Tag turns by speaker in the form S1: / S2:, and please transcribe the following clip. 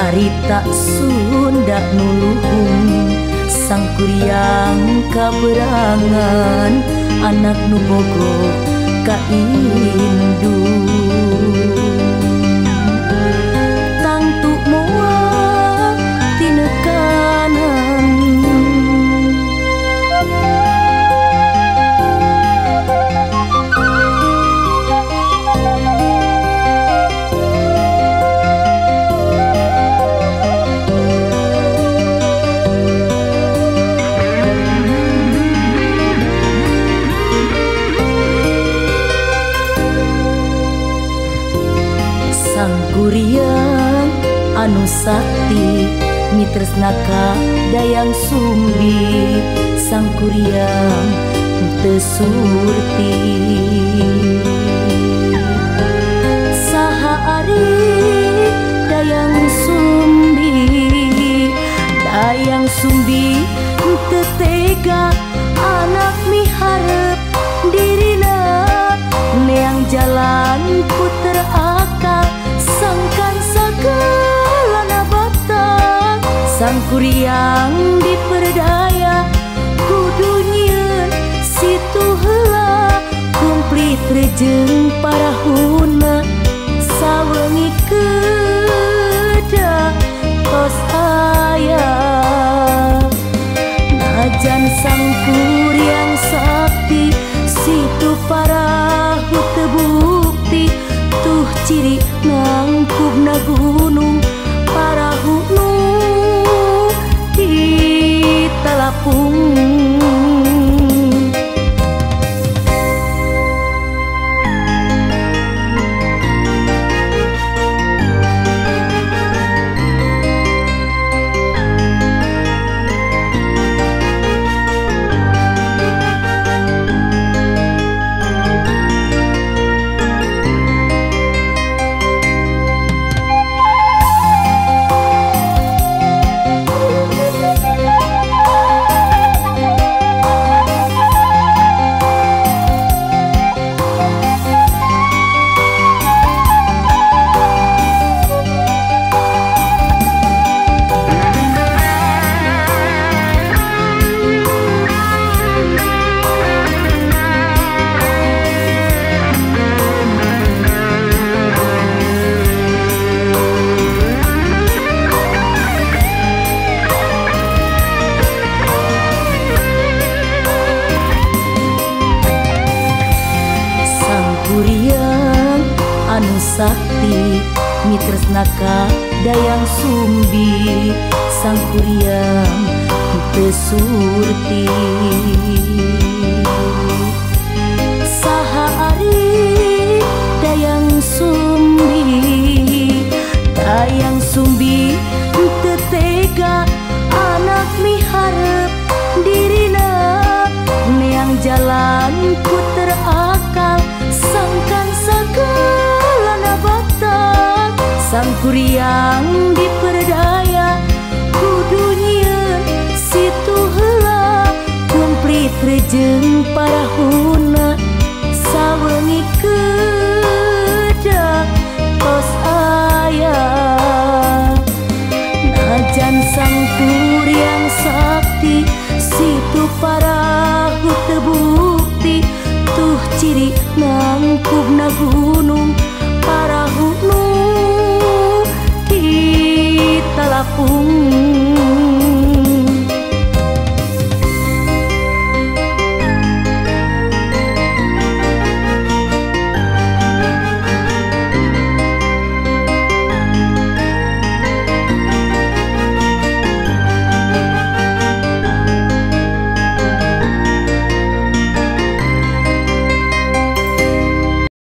S1: Carita Sunda nuluhung sang kuryang kaberangan anak nu bogo ka indung tangtu moal tinekanan Kuryang anu sakti mitresnaka dayang sumbi sang kuryang teu surti saha ari dayang sumbi teu tega anak miharep dirina neang jalan puter akal sangkan segala nabata sang kuryang diperdaya kudu nyieun situ heula kumplit rejeng parahuna sawengi kedah tos aya najan sang kuryang sakti situ parahu teu bukti tuh ciri nangkubna gunung parahu nu ditalapung kuryang anu sakti mitresnaka dayang sumbi sang kuryang teu surti saha ari dayang sumbi teu tega anak miharep dirina neang jalan puter akal sangkan segala nabata sang kuryang diperdaya kudu nyieun situ heula kumplit rejeng parahuna sawengi kedah tos aya najan sang kuryang sakti situ parahu teu bukti tuh ciri nangkubna gunung parahu nu ditalapung